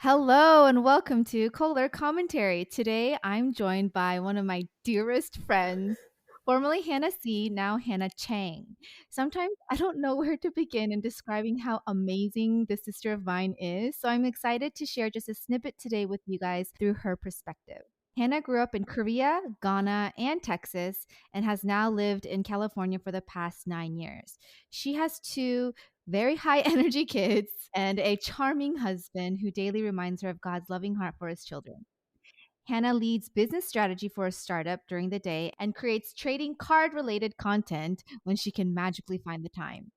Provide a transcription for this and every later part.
Hello and welcome to Kohler Commentary. Today I'm joined by one of my dearest friends, formerly Hannah C, now Hanna Chang. Sometimes I don't know where to begin in describing how amazing this sister of mine is, so I'm excited to share just a snippet today with you guys through her perspective. Hannah grew up in Korea, Ghana, and Texas, and has now lived in California for the past 9 years. She has two very high energy kids and a charming husband who daily reminds her of God's loving heart for his children. Hannah leads business strategy for a startup during the day and creates trading card related content when she can magically find the time.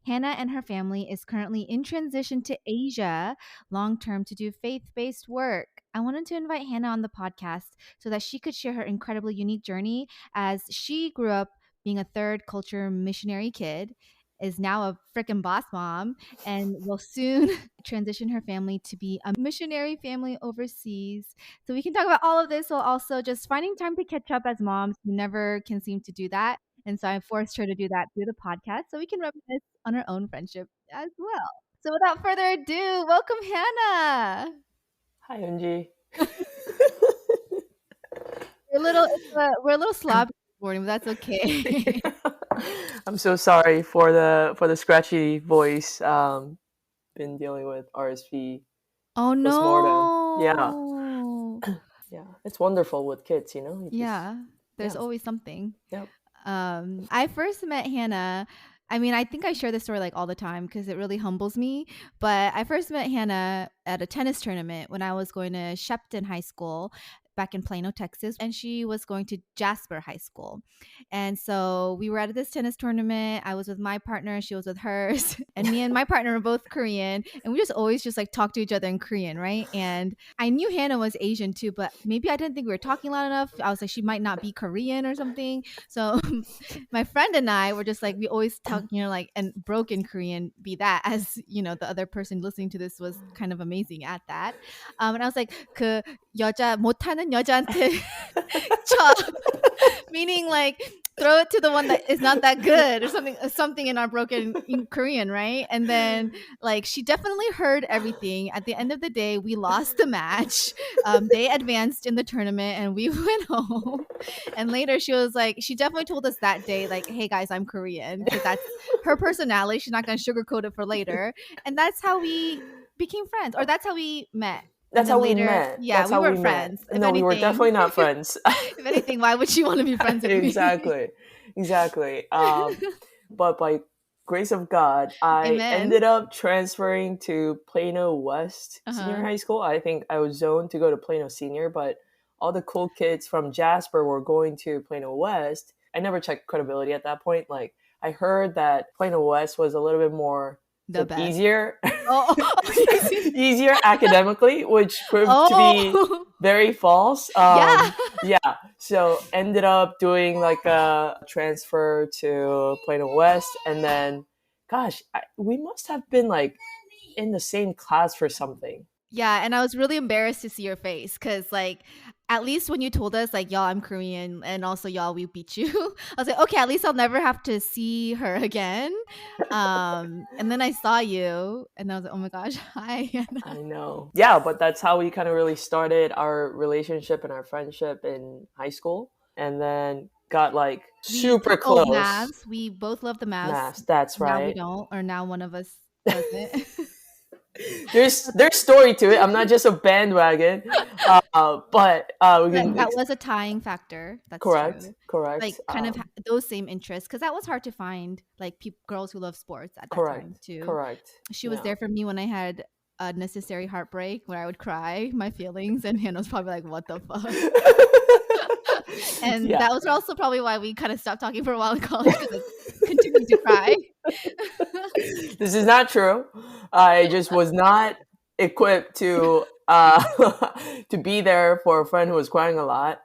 Hannah and her family is currently in transition to Asia long term to do faith based work. I wanted to invite Hannah on the podcast so that she could share her incredibly unique journey as she grew up being a third culture missionary kid, is now a freaking boss mom, and will soon transition her family to be a missionary family overseas. So we can talk about all of this while also just finding time to catch up as moms who never can seem to do that. And so I forced her to do that through the podcast so we can reminisce on our own friendship as well. So without further ado, welcome Hannah. Hi, Eunjoy. We're a little sloppy this morning, but that's okay. I'm so sorry for the scratchy voice. Been dealing with RSV Oh postmortem. Yeah, no. yeah. It's wonderful with kids, You just Yeah, there's yeah, always something. yep. I first met Hannah. I mean, I think I share this story like all the time because it really humbles me. But I first met Hannah at a tennis tournament when I was going to Shepton High School back in Plano, Texas, and she was going to Jasper High School. And so we were at this tennis tournament. I was with my partner, she was with hers, and me and my partner were both Korean, and we just always just like talk to each other in Korean, right? And I knew Hannah was Asian too, but maybe I didn't think we were talking loud enough. I was like, she might not be Korean or something. So my friend and I were just like, we always talk, like, and broken Korean be that, as the other person listening to this was kind of amazing at that. And I was like, 그 여자 못하는 여자한테 쳐, meaning like throw it to the one that is not that good, or something in our broken in Korean, right? And then like she definitely heard everything. At the end of the day, we lost the match. They advanced in the tournament and we went home. And later she definitely told us that day, like, hey guys, I'm Korean, because that's her personality. She's not gonna sugarcoat it for later. And that's how we became friends, or that's how we met. And That's then how we later, met. yeah, That's we how we weren't met. friends. If No, we were anything, definitely not friends. if anything, why would she want to be friends with me? Exactly. But by grace of God, I Amen. ended up transferring to Plano West Senior Uh-huh. High School. I think I was zoned to go to Plano Senior, but all the cool kids from Jasper were going to Plano West. I never checked credibility at that point. Like, I heard that Plano West was a little bit more The best. easier. Oh, Easier academically, which proved to be oh. very false. Yeah. Yeah, so ended up doing like a transfer to Plano West, and then, gosh, we must have been like in the same class for something. Yeah, and I was really embarrassed to see your face because, like, at least when you told us, like, y'all, I'm Korean, and also y'all, we beat you. I was like, okay, at least I'll never have to see her again. And then I saw you, and I was like, oh my gosh, hi. I know. Yeah, but that's how we kind of really started our relationship and our friendship in high school, and then got like super close. Mavs. We both love the Mavs. Maths, that's Now we right. don't, or now one of us doesn't. There's story to it. I'm not just a bandwagon, but we But can that was a tying factor. That's correct, true. correct, Like kind of those same interests, because that was hard to find, like girls who love sports at that time correct, too. correct. She was Yeah, there for me when I had a necessary heartbreak where I would cry my feelings, and Hannah was probably like, "What the fuck?" And yeah. that was also probably why we kind of stopped talking for a while in college, because I continued to cry. This is not true. I just was not equipped to to be there for a friend who was crying a lot.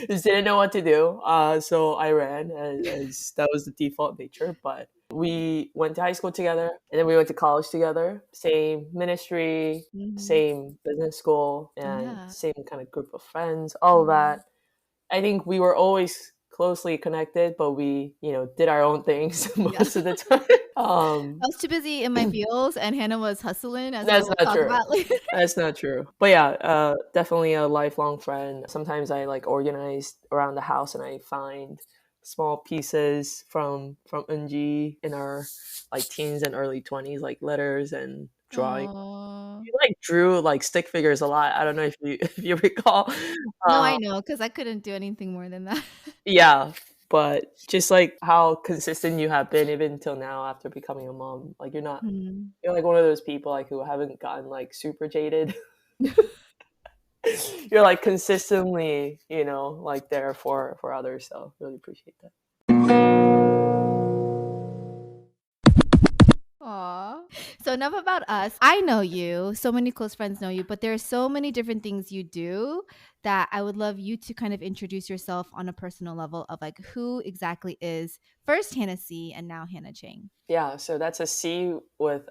Just didn't know what to do. So I ran, as that was the default nature. But we went to high school together, and then we went to college together. Same ministry, Mhm. same business school, and Yeah. same kind of group of friends. All of Yeah. that. I think we were always closely connected, but we, did our own things Yeah. most of the time. I was too busy in my feels, and Hannah was hustling, as I That's will not talk true. about later. That's not true. But yeah, definitely a lifelong friend. Sometimes I like organize around the house and I find small pieces from Eunjoy in our like teens and early 20s, like letters and drawing. Oh. You like drew like stick figures a lot. I don't know if you if you recall. No, Uh, I know, because I couldn't do anything more than that. yeah, but just like how consistent you have been even until now after becoming a mom. Like Mm. you're like one of those people like who haven't gotten like super jaded. You're like consistently, like there for others. So really appreciate that. Aw. So enough about us. I know you. So many close friends know you, but there are so many different things you do that I would love you to kind of introduce yourself on a personal level of like who exactly is first Hannah C and now Hannah Chang. Yeah, so that's a C with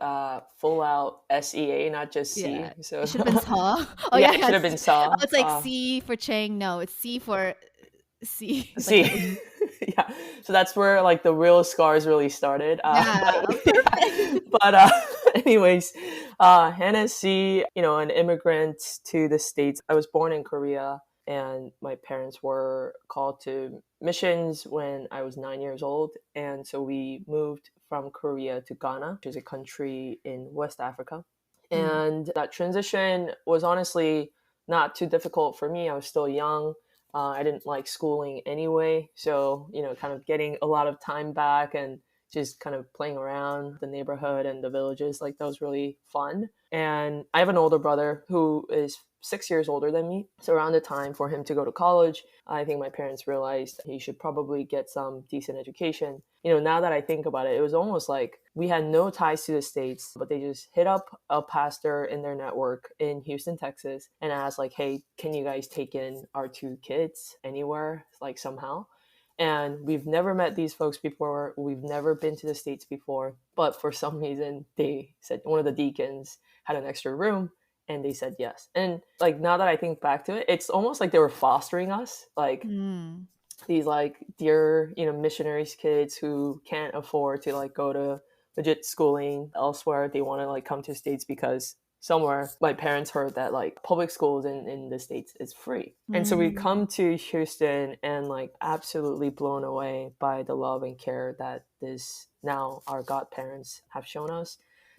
full out SEA, not just Yeah. C. So It should have been Saw. Oh yeah, yeah, it should have yes. been Oh, saw. it's like C for Chang. No, it's C for C. It's like C. the Yeah, so that's where like the real scars really started. yeah, But perfect. but anyways, Hannah C, an immigrant to the States. I was born in Korea, and my parents were called to missions when I was 9 years old. And so we moved from Korea to Ghana, which is a country in West Africa. Mm. And that transition was honestly not too difficult for me. I was still young. I didn't like schooling anyway. So, kind of getting a lot of time back and just kind of playing around the neighborhood and the villages, like that was really fun. And I have an older brother who is 6 years older than me. So around the time for him to go to college, I think my parents realized he should probably get some decent education. Now that I think about it, it was almost like we had no ties to the States, but they just hit up a pastor in their network in Houston, Texas, and asked, like, hey, can you guys take in our two kids anywhere, like somehow? And we've never met these folks before. We've never been to the States before. But for some reason, they said one of the deacons had an extra room and they said yes. And like now that I think back to it, it's almost like they were fostering us. Like Mm. these like dear missionaries kids who can't afford to like go to legit schooling elsewhere. They want to like come to the States because somewhere my parents heard that like public schools in the States is free. And so we Mm. come to Houston and like absolutely blown away by the love and care that this now our godparents have shown us.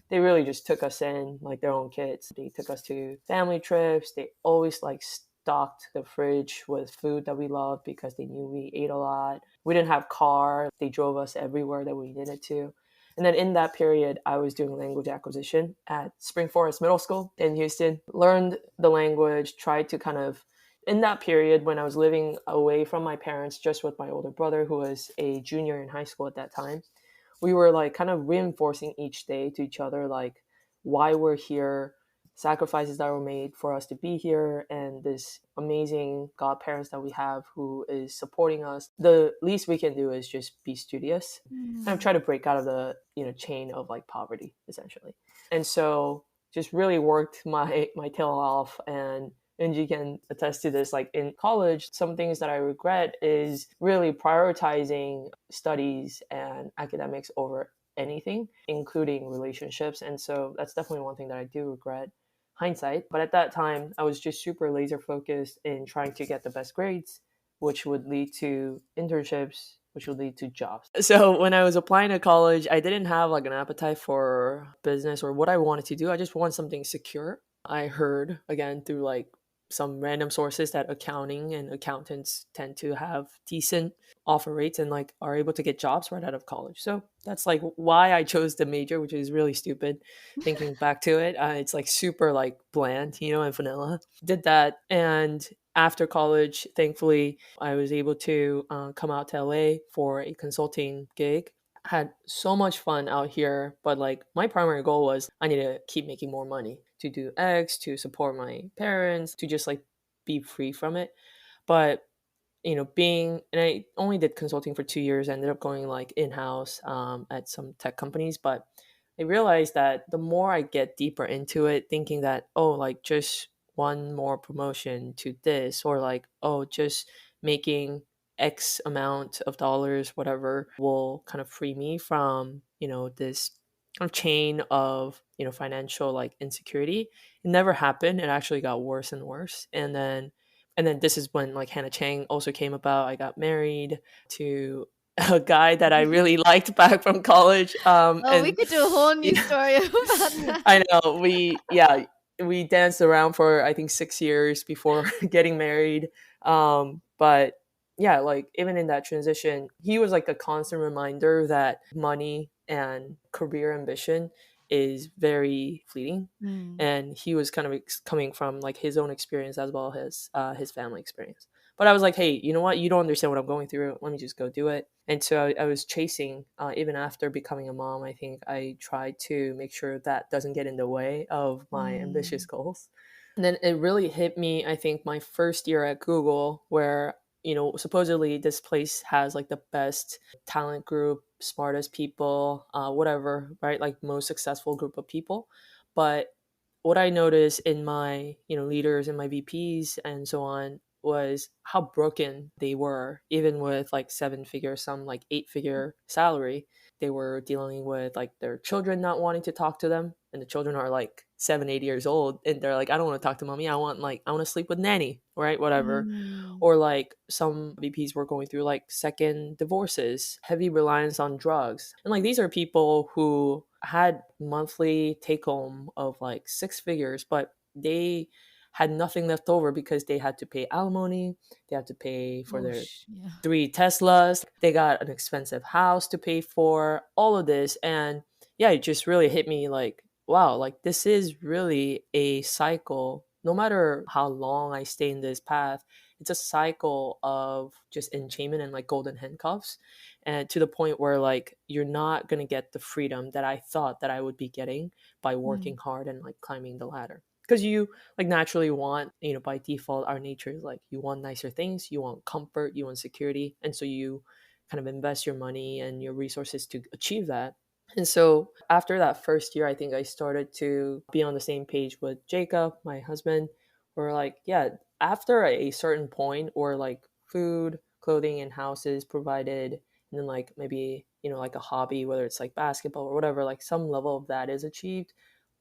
They really just took us in like their own kids. They took us to family trips. They always like stocked the fridge with food that we loved because they knew we ate a lot. We didn't have car. They drove us everywhere that we needed to. And then in that period, I was doing language acquisition at Spring Forest Middle School in Houston. Learned the language, tried to kind of in that period when I was living away from my parents, just with my older brother, who was a junior in high school at that time, we were like kind of reinforcing each day to each other, like why we're here, sacrifices that were made for us to be here, and this amazing godparents that we have who is supporting us. The least we can do is just be studious and Mm. try to break out of the chain of like poverty essentially. And so just really worked my tail off. And you can attest to this, like in college, some things that I regret is really prioritizing studies and academics over anything, including relationships. And so that's definitely one thing that I do regret hindsight. But at that time, I was just super laser focused in trying to get the best grades, which would lead to internships, which would lead to jobs. So when I was applying to college, I didn't have like an appetite for business or what I wanted to do. I just wanted something secure. I heard again through like some random sources that accounting and accountants tend to have decent offer rates and like are able to get jobs right out of college. So that's like why I chose the major, which is really stupid thinking back to it. It's like super like bland, and vanilla. Did that. And after college, thankfully, I was able to come out to LA for a consulting gig. Had so much fun out here, but like my primary goal was I need to keep making more money to do X, to support my parents, to just like be free from it. But and I only did consulting for 2 years. I ended up going like in house at some tech companies, but I realized that the more I get deeper into it, thinking that, oh, like just one more promotion to this, or like, oh, just making X amount of dollars, whatever, will kind of free me from, this kind of chain of, financial like insecurity. It never happened. It actually got worse and worse. And then this is when like Hannah Chang also came about. I got married to a guy that I really liked back from college. Oh, we And could do a whole new yeah, story about that. I know we danced around for I think 6 years before getting married. But yeah, like even in that transition, he was like a constant reminder that money and career ambition is very fleeting. Mm. And he was kind of coming from like his own experience as well as his family experience. But I was like, hey, you know what? You don't understand what I'm going through. Let me just go do it. And so I was chasing, even after becoming a mom. I think I tried to make sure that doesn't get in the way of my ambitious Mm. goals. And then it really hit me, I think, my first year at Google, where, supposedly this place has like the best talent group, smartest people, whatever, right? Like most successful group of people. But what I noticed in my, leaders and my VPs and so on was how broken they were, even with like 7 figure, some like 8 figure salary. They were dealing with like their children not wanting to talk to them, and the children are like 7, 8 years old, and they're like, I don't want to talk to mommy. I want to sleep with nanny, right? Whatever. Mm. Or like some VPs were going through like second divorces, heavy reliance on drugs. And like these are people who had monthly take home of like 6 figures, but they had nothing left over because they had to pay alimony, they had to pay for Oh, their yeah. 3 Teslas, they got an expensive house to pay for, all of this. And yeah, it just really hit me like, wow, like this is really a cycle. No matter how long I stay in this path, it's a cycle of just enchainment and like golden handcuffs, and to the point where like you're not going to get the freedom that I thought that I would be getting by Mm. working hard and like climbing the ladder. Because you like naturally want, by default, our nature is like you want nicer things, you want comfort, you want security, and so you kind of invest your money and your resources to achieve that. And so after that first year, I think I started to be on the same page with Jacob, my husband. We're like, yeah, after a certain point, or like food, clothing, and houses provided, and then like maybe, like a hobby, whether it's like basketball or whatever, like some level of that is achieved,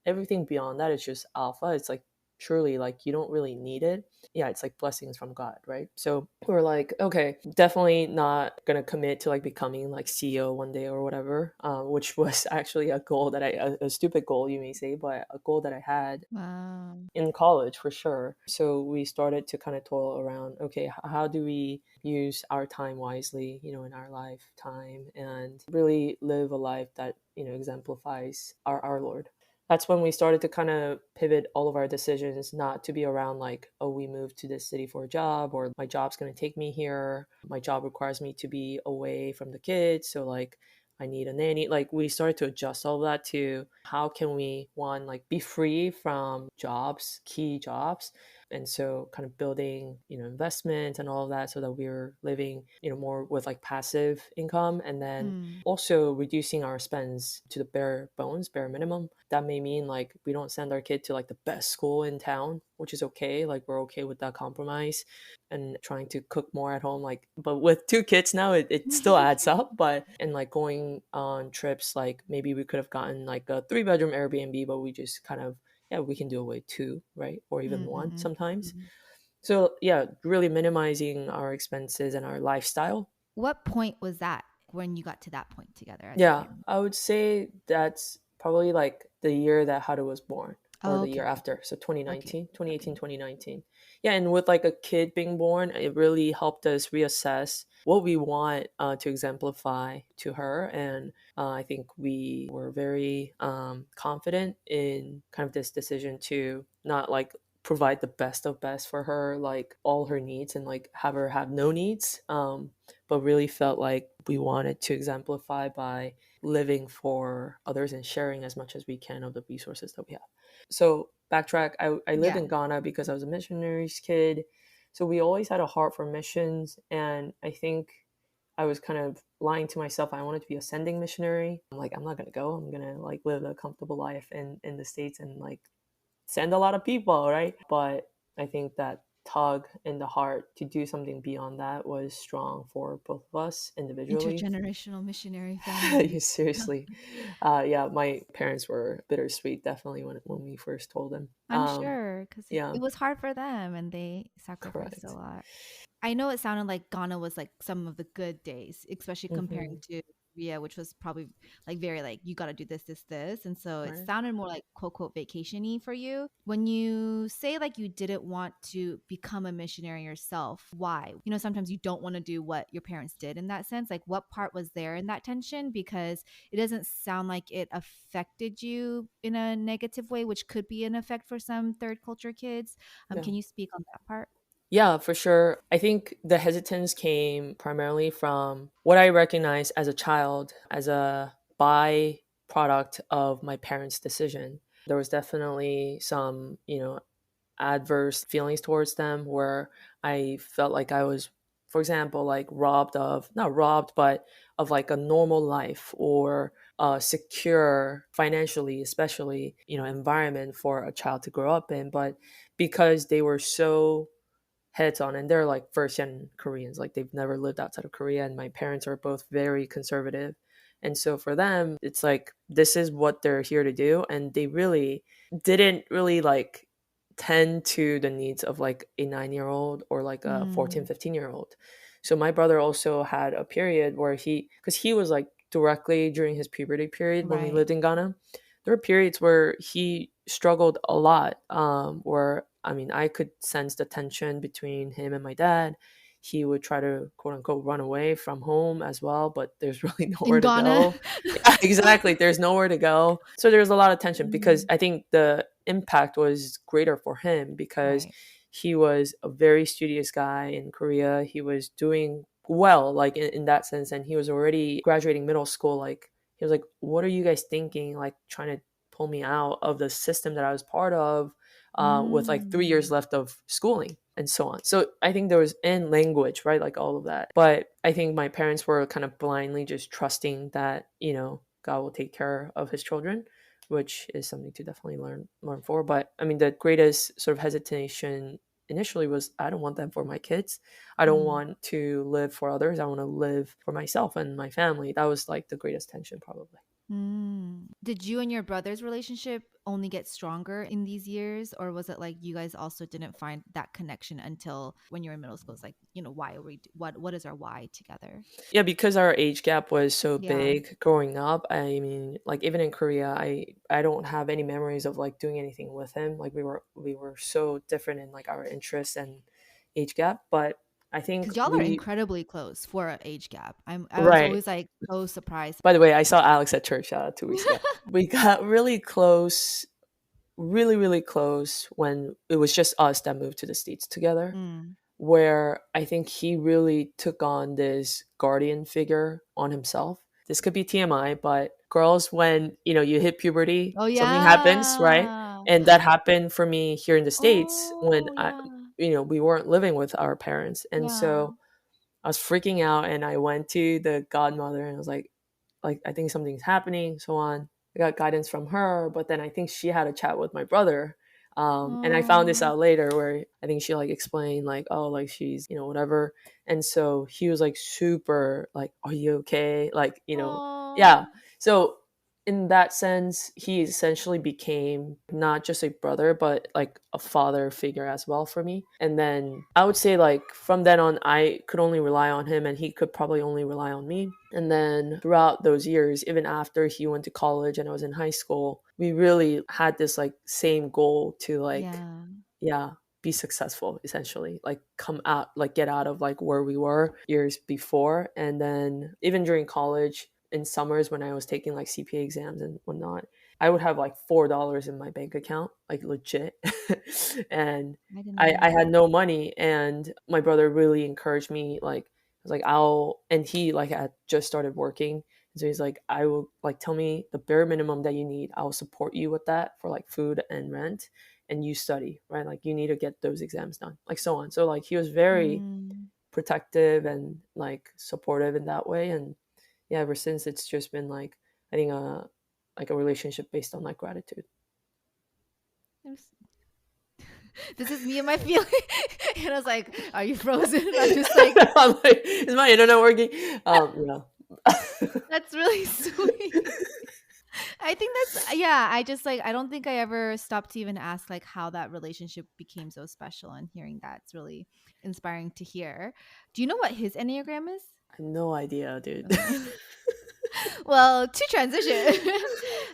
everything beyond that is just alpha. It's like truly like you don't really need it. Yeah, it's like blessings from God, right? So we're like, okay, definitely not gonna commit to like becoming like CEO one day or whatever, which was actually a goal that a stupid goal, you may say, but a goal that I had Wow. in college for sure. So we started to kind of toil around, okay, how do we use our time wisely, in our lifetime, and really live a life that, exemplifies our Lord. That's when we started to kind of pivot all of our decisions not to be around like, oh, we moved to this city for a job, or my job's going to take me here, my job requires me to be away from the kids, so like I need a nanny. Like we started to adjust all of that to how can we, one, like be free from jobs, key jobs. And so kind of building, investment and all of that so that we were living, more with like passive income. And then Mm. also reducing our spends to the bare bones, bare minimum. That may mean like we don't send our kid to like the best school in town, which is okay. Like we're okay with that compromise, and trying to cook more at home. Like, but with 2 kids now, it still adds up. But, and like going on trips, like maybe we could have gotten like a 3 bedroom Airbnb, but we just kind of, yeah, we can do away 2, right? Or even one Mm-mm. sometimes. Mhm. So yeah, really minimizing our expenses and our lifestyle. What point was that when you got to that point together as a Yeah, family? I would say that's probably like the year that Hada was born, or Oh, the okay, year okay. after. So Okay. 2019, Okay. 2018, 2019. Yeah, and with like a kid being born, it really helped us reassess what we want to exemplify to her. And I think we were very confident in kind of this decision to not like provide the best of best for her, like all her needs, and like have her have no needs, but really felt like we wanted to exemplify by living for others and sharing as much as we can of the resources that we have. So backtrack, I lived Yeah. in Ghana because I was a missionary's kid. So we always had a heart for missions. And I think I was kind of lying to myself. I wanted to be a sending missionary. I'm like, I'm not going to go. I'm going to like live a comfortable life in the States and like send a lot of people, right? But I think that tug in the heart to do something beyond that was strong for both of us individually. Intergenerational missionary family. Seriously. Yeah, my parents were bittersweet, definitely, when we first told them. I'm sure because Yeah, it was hard for them and they sacrificed a correct. lot. I know it sounded like Ghana was like some of the good days, especially comparing Hmm. to Korea, which was probably like very like you got to do this, this, this, and so it Right. sounded more like quote quote vacationy for you. When you say like you didn't want to become a missionary yourself, why? You know, sometimes you don't want to do what your parents did in that sense. Like, what part was there in that tension? Because it doesn't sound like it affected you in a negative way, which could be an effect for some third culture kids. Yeah. Can you speak on that part? Yeah, for sure. I think the hesitance came primarily from what I recognized as a child as a byproduct of my parents' decision. There was definitely some, adverse feelings towards them where I felt like I was, for example, like robbed of, not robbed, but of like a normal life or a secure financially, especially, environment for a child to grow up in. But because they were so heads on, and they're like first gen Koreans, like they've never lived outside of Korea, and my parents are both very conservative. And so for them, it's like this is what they're here to do, and they really didn't really like tend to the needs of like a 9-year old or like a 14, Mm, 15-year old. So my brother also had a period where because he was like directly during his puberty period when we right. lived in Ghana, there were periods where he struggled a lot, where I mean I could sense the tension between him and my dad. He would try to quote unquote run away from home as well, but there's really In nowhere to Ghana? go. Yeah, exactly, there's nowhere to go, so there's a lot of tension because Mm, I think the impact was greater for him because right. he was a very studious guy in Korea. He was doing well, like in that sense, and he was already graduating middle school. Like he was like, "What are you guys thinking? Like trying to pull me out of the system that I was part of, with like 3 years Mm, left of schooling and so on." So I think there was in language, right, like all of that. But I think my parents were kind of blindly just trusting that God will take care of His children, which is something to definitely learn for. But I mean, the greatest sort of hesitation initially was I don't want them for my kids. I don't mm, want to live for others. I want to live for myself and my family. That was like the greatest tension, probably. mm. Did you and your brother's relationship only get stronger in these years, or was it like you guys also didn't find that connection until when you were in middle school? It's like, why are we? What is our why together? Yeah, because our age gap was so Yeah. big growing up. I mean, like even in Korea, I don't have any memories of like doing anything with him. Like we were so different in like our interests and age gap. But I think Because y'all are we incredibly close for an age gap. I was right. always like so surprised. By the way, I saw Alex at church 2 weeks ago. We got really close, really, really close when it was just us that moved to the States together, Mm. where I think he really took on this guardian figure on himself. This could be TMI, but girls, when you hit puberty, Oh something happens, right? yeah. And that happened for me here in the States when Oh I, yeah. we weren't living with our parents, and Yeah. so I was freaking out, and I went to the godmother, and I was like I think something's happening, so on. I got guidance from her, but then I think she had a chat with my brother. And I found this Oh. out later where I think she like explained like, oh, like she's, whatever. And so he was like super like, are you okay? Like, yeah. Oh. So in that sense, he essentially became not just a brother, but like a father figure as well for me. And then I would say, like, from then on, I could only rely on him, and he could probably only rely on me. And then throughout those years, even after he went to college and I was in high school, we really had this like same goal to like, Yeah. yeah, be successful essentially, like come out, like get out of like where we were years before. And then even during college in summers when I was taking like CPA exams and whatnot, I would have like $4 in my bank account, like legit. And I didn't I, know I had that. no money, and my brother really encouraged me. Like, I was like, and he like had just started working. So he's like, I will like tell me the bare minimum that you need. I will support you with that for like food and rent, and you study, right? Like you need to get those exams done, like so on. So like he was very Mm. protective and like supportive in that way. And yeah, ever since it's just been like I think like a relationship based on like gratitude. It was This is me and my feeling. And I was like, are you frozen? I'm just like, I'm like, is my internet working? Yeah. that's really sweet. I think that's yeah, I just like I don't think I ever stopped to even ask like how that relationship became so special, and hearing that it's really inspiring to hear. Do you know what his Enneagram is? No idea, dude. Okay. Well, to transition,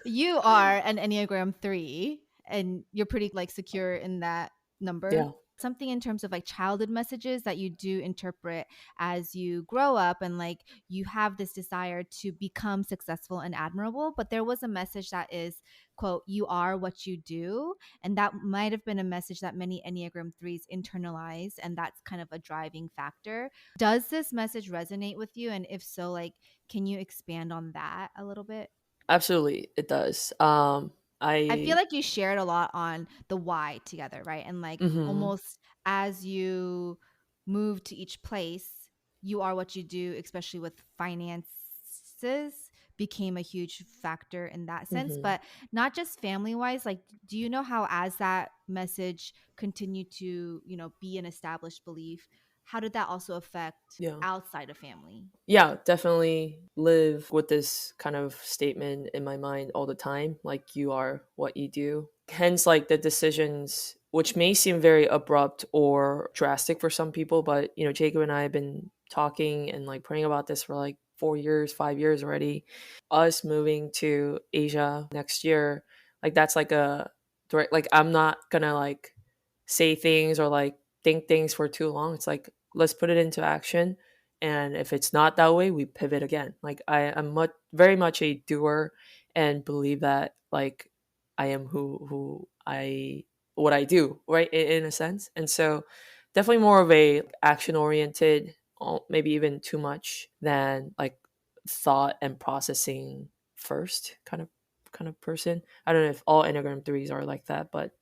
you are an Enneagram 3 and you're pretty like secure in that number. Yeah, Something in terms of like childhood messages that you do interpret as you grow up, and like you have this desire to become successful and admirable, but there was a message that is, quote, you are what you do. And that might have been a message that many Enneagram 3s internalize, and that's kind of a driving factor. Does this message resonate with you? And if so, like, can you expand on that a little bit? absolutely, it does. I feel I like you shared a lot on the why together, right? And like mhm, almost as you move to each place, you are what you do, especially with finances, became a huge factor in that sense. mhm, But not just family wise, like, do you know how, as that message continued to, be an established belief, how did that also affect yeah. outside of family? Yeah, definitely live with this kind of statement in my mind all the time, like you are what you do. Hence, like the decisions, which may seem very abrupt or drastic for some people, but Jacob and I have been talking and like praying about this for like 4 years, 5 years already. Us moving to Asia next year, like that's like a direct, like I'm not gonna like say things or like think things for too long. It's like, let's put it into action, and if it's not that way, we pivot again. Like I'm very much a doer, and believe that like I am who I what I do, right, in a sense. And so definitely more of a action oriented, maybe even too much than like thought and processing first kind of person. I don't know if all Enneagram threes are like that, but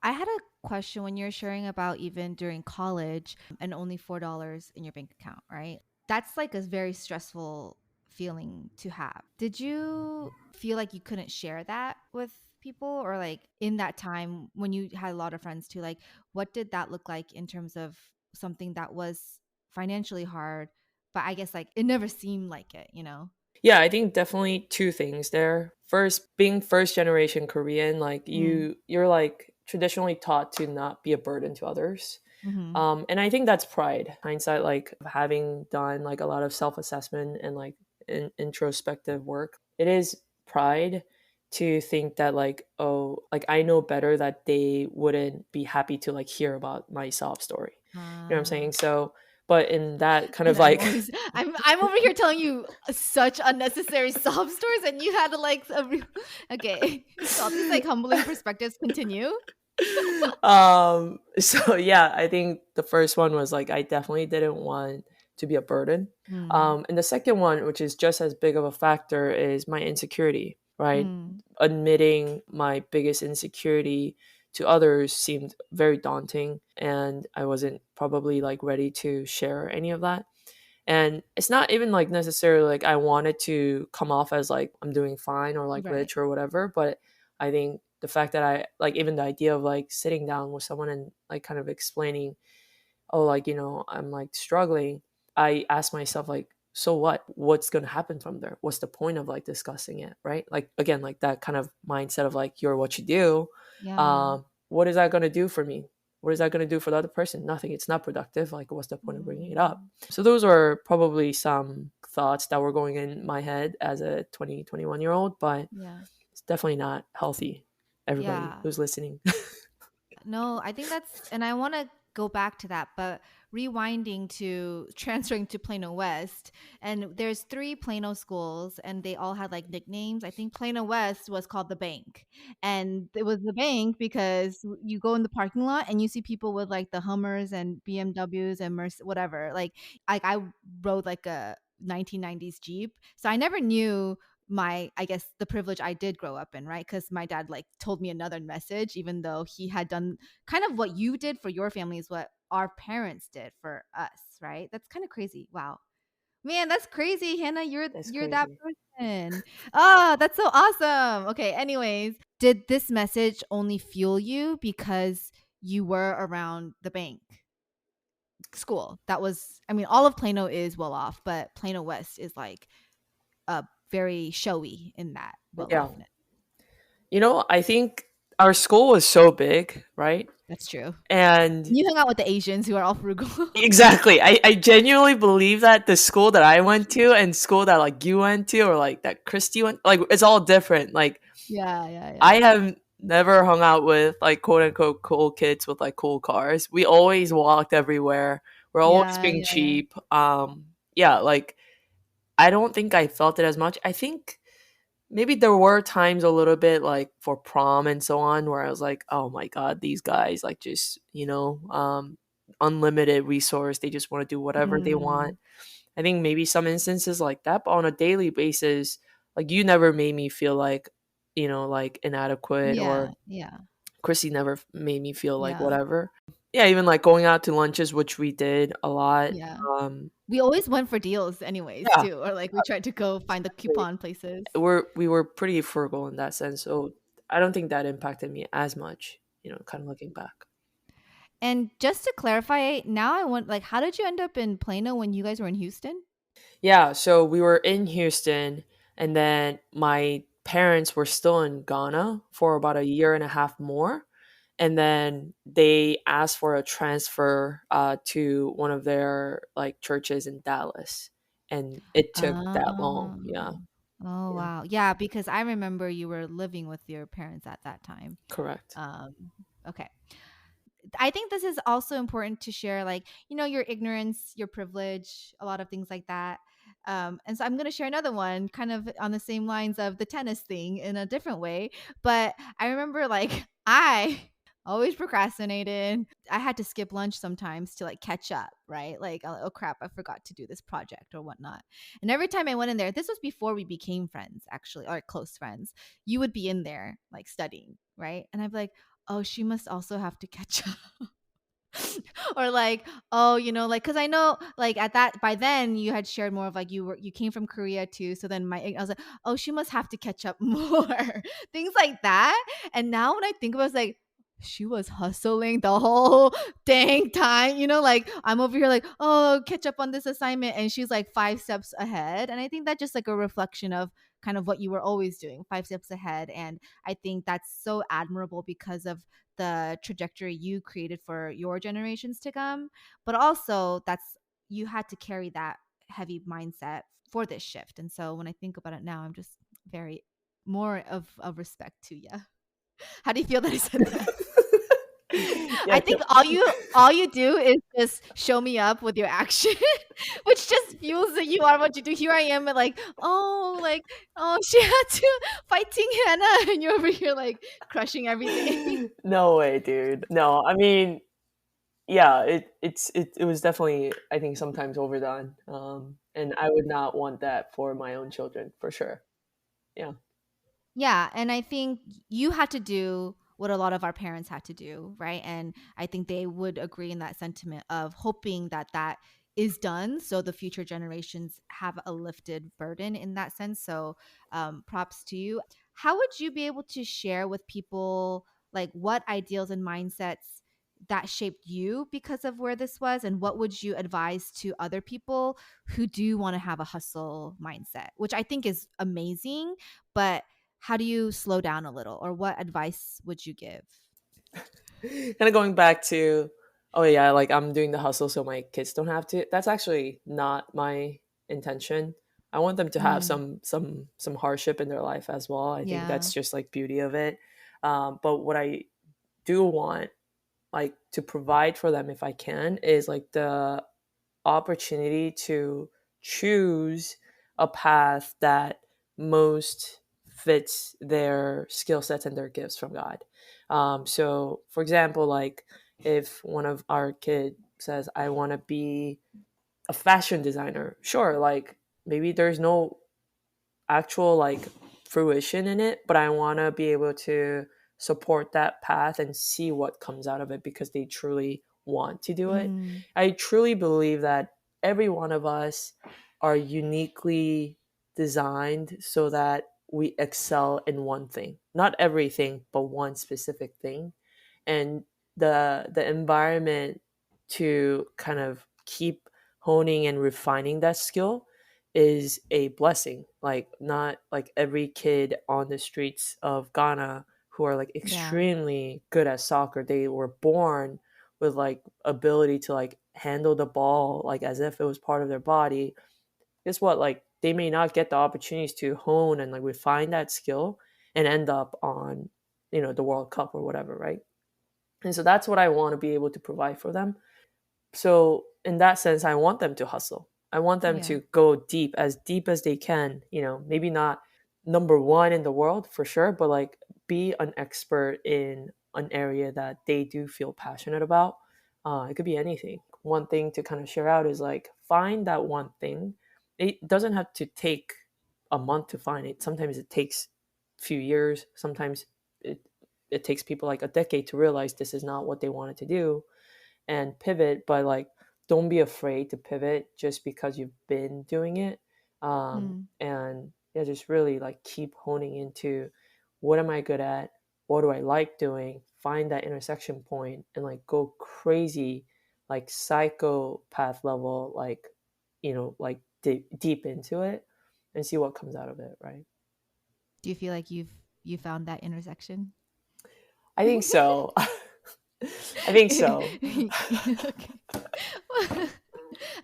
I had a question when you're sharing about even during college and only $4 in your bank account, right? That's like a very stressful feeling to have. Did you feel like you couldn't share that with people, or like in that time when you had a lot of friends too, like what did that look like in terms of something that was financially hard, but I guess like it never seemed like it? yeah, I think definitely two things there. First, being first generation Korean, like Mm. you're like traditionally taught to not be a burden to others. Mhm. And I think that's pride. Hindsight, like having done like a lot of self assessment and like introspective work, it is pride to think that like, oh, like I know better, that they wouldn't be happy to like hear about my sob story. You know what I'm Uh saying? So, but in that kind of And I'm like always I'm over here telling you such unnecessary sob stories, and you had to like okay. So all these like humbling perspectives continue. so yeah, I think the first one was like I definitely didn't want to be a burden. Mm. And the second one, which is just as big of a factor, is my insecurity, right? Mm. Admitting my biggest insecurity to others seemed very daunting, and I wasn't probably like ready to share any of that. And it's not even like necessarily like I wanted to come off as like I'm doing fine or like Right. rich or whatever, but I think the fact that I like, even the idea of like sitting down with someone and like kind of explaining, oh, like I'm like struggling, I ask myself like, so what's going to happen from there? What's the point of like discussing it, right? Like again, like that kind of mindset of like you're what you do. Yeah. What is that going to do for me? What is that going to do for the other person? Nothing. It's not productive. Like what's the point of bringing it up? Mm. So those are probably some thoughts that were going in my head as a 21 year old, but Yeah. it's definitely not healthy, everybody Yeah. who's listening. No, I think that's, and I want to go back to that, but rewinding to transferring to Plano West, and there's three Plano schools, and they all had like nicknames. I think Plano West was called the Bank, and it was the Bank because you go in the parking lot and you see people with like the Hummers and BMWs and whatever. Like I rode like a 1990s Jeep, so I never knew my, I guess, the privilege I did grow up in, right? Because my dad like told me another message, even though he had done kind of what you did for your family is what our parents did for us, right? That's kind of crazy. Wow. Man, that's crazy, Hannah. You're That's you're that crazy. person. Oh, that's so awesome. Okay, anyways, did this message only fuel you because you were around the bank school. That was, I mean, all of Plano is well off, but Plano West is like very showy in that well Yeah. offness. I think our school was so big, right? That's true. And You hang out with the Asians who are all frugal. exactly. I genuinely believe that the school that I went to and school that like you went to or like that Christy went, like it's all different. Like Yeah, yeah, I yeah. have never hung out with like quote unquote cool kids with like cool cars. We always walked everywhere. We're always Yeah, being yeah, yeah. cheap. Yeah, like I don't think I felt it as much. I think maybe there were times a little bit like for prom and so on where I was like, oh my god, these guys like just unlimited resource. They just want to do whatever they want. Mm, I think maybe some instances like that, but on a daily basis, like you never made me feel like like inadequate, yeah, or yeah, Chrissy never made me feel like yeah, whatever. Yeah, even like going out to lunches, which we did a lot. yeah. Um, We always went for deals anyways yeah, too, or like we tried to go find the exactly. coupon places. We were pretty frugal in that sense, so I don't think that impacted me as much. Kind of looking back. And just to clarify, now I want like how did you end up in Plano when you guys were in Houston? Yeah, so we were in Houston, and then my parents were still in Ghana for about a year and a half more. And then they asked for a transfer to one of their like churches in Dallas, and it took that long. Oh. Yeah, Oh yeah, wow. Yeah, because I remember you were living with your parents at that time. correct. Um okay. I think this is also important to share, like, your ignorance, your privilege, a lot of things like that. And so I'm going to share another one kind of on the same lines of the tennis thing in a different way. But I remember, like, I always procrastinated. I had to skip lunch sometimes to like catch up, right? Like, oh crap, I forgot to do this project or whatnot. And every time I went in there, this was before we became friends, actually, or close friends, you would be in there like studying, right? And I'd be like, oh, she must also have to catch up. Or like, oh, like, because I know like at that by then you had shared more of like you came from Korea too. So then I was like, oh, she must have to catch up more. Things like that. And now when I think about it, it's like she was hustling the whole dang time, like I'm over here like, oh, catch up on this assignment. And she's like 5 steps ahead. And I think that's just like a reflection of kind of what you were always doing, 5 steps ahead. And I think that's so admirable because of the trajectory you created for your generations to come, but also that's you had to carry that heavy mindset for this shift. And so when I think about it now, I'm just very more of respect to you. How do you feel that I said that? Yeah, I think all you do is just show me up with your action, which just fuels that you are what you do. Here I am, like, oh, she had to fighting Hannah, and you're over here like crushing everything. no way, dude. No, I mean, yeah, it was definitely, I think, sometimes overdone. And I would not want that for my own children for sure. Yeah. Yeah, and I think you had to do what a lot of our parents had to do, right? And I think they would agree in that sentiment of hoping that that is done so the future generations have a lifted burden in that sense. So, props to you. How would you be able to share with people like what ideals and mindsets that shaped you because of where this was, and what would you advise to other people who do want to have a hustle mindset, which I think is amazing, but how do you slow down a little, or what advice would you give? Kind of going back to, oh yeah, like I'm doing the hustle so my kids don't have to. That's actually not my intention. I want them to have Mm, some hardship in their life as well. I think yeah. that's just like beauty of it. But what I do want, like, to provide for them if I can, is like the opportunity to choose a path that most fits their skill sets and their gifts from God. So, for example, like if one of our kids says, I want to be a fashion designer, sure, like maybe there's no actual like fruition in it, but I want to be able to support that path and see what comes out of it because they truly want to do it. Mm, I truly believe that every one of us are uniquely designed so that we excel in one thing, not everything, but one specific thing. And the environment to kind of keep honing and refining that skill is a blessing. Like, not like every kid on the streets of Ghana who are like Yeah. extremely good at soccer, they were born with like ability to like handle the ball like as if it was part of their body. Guess what? Like, they may not get the opportunities to hone and like refine that skill and end up on, the World Cup or whatever, right? And so that's what I want to be able to provide for them. So in that sense, I want them to hustle. I want them Yeah. to go deep as they can. Maybe not number one in the world for sure, but like be an expert in an area that they do feel passionate about. It could be anything. One thing to kind of share out is like find that one thing. It doesn't have to take a month to find it. Sometimes it takes a few years. Sometimes it takes people like a decade to realize this is not what they wanted to do and pivot, but like don't be afraid to pivot just because you've been doing it. Mm. And yeah, just really like keep honing into what am I good at, what do I like doing, find that intersection point and like go crazy, like psychopath level, like like deep into it and see what comes out of it, right? Do you feel like you found that intersection? I think so. I think so. Okay.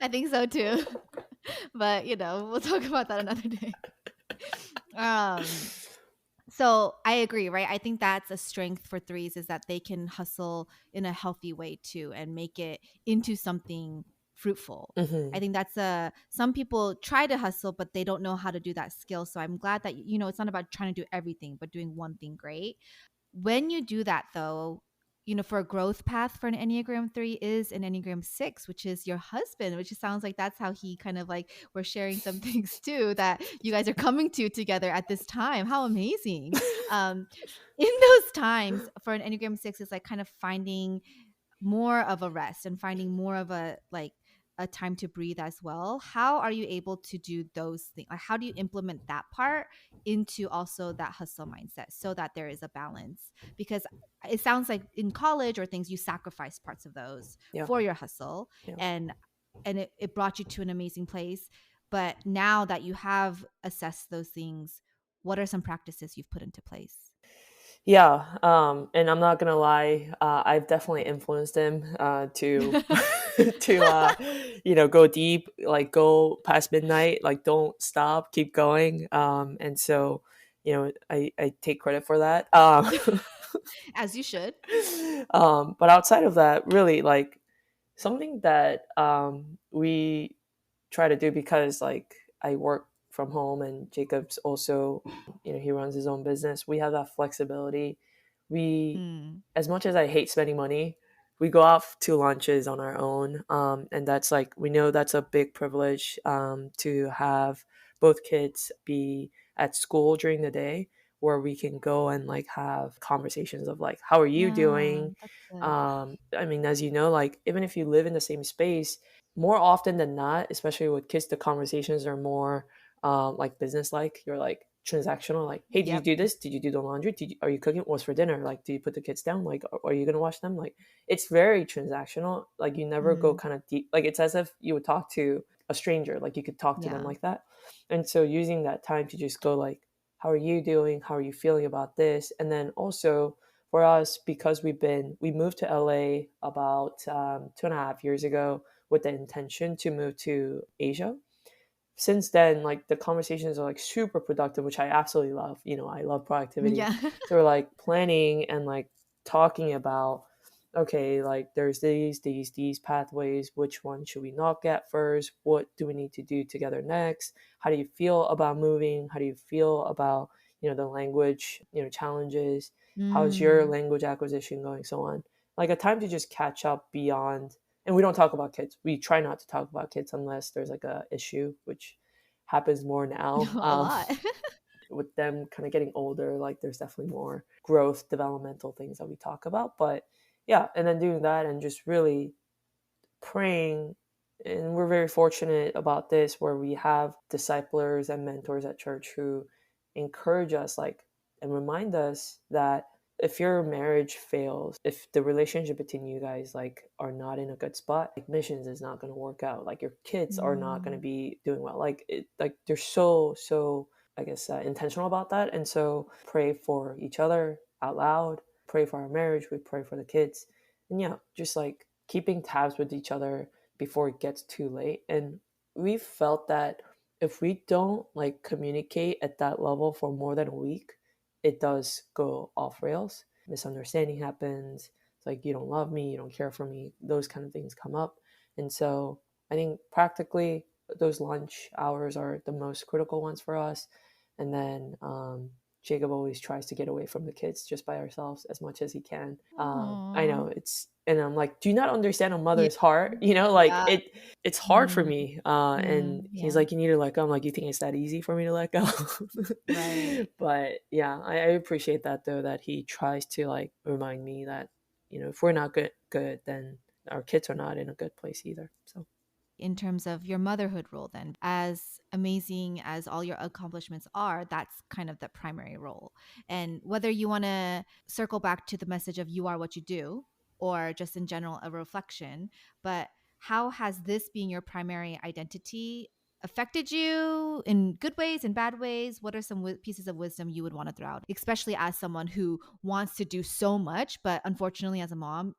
I think so too. But, we'll talk about that another day. Um so I agree, right? I think that's a strength for threes is that they can hustle in a healthy way too and make it into something fruitful. I Hmm. think that's some people try to hustle, but they don't know how to do that skill. So I'm glad that, it's not about trying to do everything, but doing one thing great. When you do that though, for a growth path for an Enneagram 3 is an Enneagram 6, which is your husband, which sounds like that's how he kind of like we're sharing some things too that you guys are coming to together at this time. How amazing. Um, in those times for an Enneagram 6 is like kind of finding more of a rest and finding more of a time to breathe as well. How are you able to do those things? Like, how do you implement that part into also that hustle mindset so that there is a balance? Because it sounds like in college or things you sacrifice parts of those Yeah. for your hustle, Yeah. and it brought you to an amazing place. But now that you have assessed those things, what are some practices you've put into place? Yeah, and I'm not gonna lie, I've definitely influenced him to to go deep, like go past midnight, like don't stop, keep going. And so I take credit for that. As you should. But outside of that, really like something that we try to do because like I work from home and Jacob's also, he runs his own business. We have that flexibility. We, Mm. as much as I hate spending money, we go out to lunches on our own. And that's like, we know that's a big privilege to have both kids be at school during the day where we can go and like have conversations of like, how are you Yeah, doing? that's good. I mean, as you know, like even if you live in the same space, more often than not, especially with kids, the conversations are more like business like. You're like transactional, like, hey, did you Yep. do this? Did you do the laundry? Are you cooking? What's for dinner? Like, do you put the kids down? Like, are you gonna wash them? Like, it's very transactional. Like, you never go Mm, kind of deep. Like, it's as if you would talk to a stranger. Like, you could talk to them yeah. like that. And so, using that time to just go like, how are you doing? How are you feeling about this? And then also for us, because we moved to LA about 2.5 years ago with the intention to move to Asia. Since then, like the conversations are like super productive, which I absolutely love. I love productivity. Yeah. So we're like planning and like talking about, okay, like there's these pathways. Which one should we not get first? What do we need to do together next? How do you feel about moving? How do you feel about the language challenges? How's your Mm. language acquisition going? So on. Like a time to just catch up beyond, and we don't talk about kids. We try not to talk about kids unless there's like a issue, which happens more now. A lot. With them kind of getting older, like there's definitely more growth, developmental things that we talk about. But yeah, and then doing that and just really praying. And we're very fortunate about this, where we have disciplers and mentors at church who encourage us, like, and remind us that if your marriage fails, if the relationship between you guys like are not in a good spot, like missions is not going to work out. Like your kids are not going to Mm. be doing well. Like like they're so I guess intentional about that. And so pray for each other out loud. Pray for our marriage. We pray for the kids, and yeah, just like keeping tabs with each other before it gets too late. And we felt that if we don't like communicate at that level for more than a week, it does go off rails. Misunderstanding happens. It's like, you don't love me, you don't care for me. Those kind of things come up. And so I think practically those lunch hours are the most critical ones for us. And then Jacob always tries to get away from the kids just by ourselves as much as he can. I Aw. know it's, and I'm like, do you not understand a Yeah. mother's heart? You know, like Yeah. it's hard for Mm. me. And he's Yeah. like, you need to let go. I'm like, you think it's that easy for me to let go? Right. But yeah, I appreciate that though, that he tries to like remind me that, if we're not good, then our kids are not in a good place either. So In terms of your motherhood role, then, as amazing as all your accomplishments are, that's kind of the primary role. And whether you want to circle back to the message of you are what you do, or just in general a reflection, but how has this being your primary identity affected you in good ways and bad ways? What are some pieces of wisdom you would want to throw out, especially as someone who wants to do so much, but unfortunately as a mom,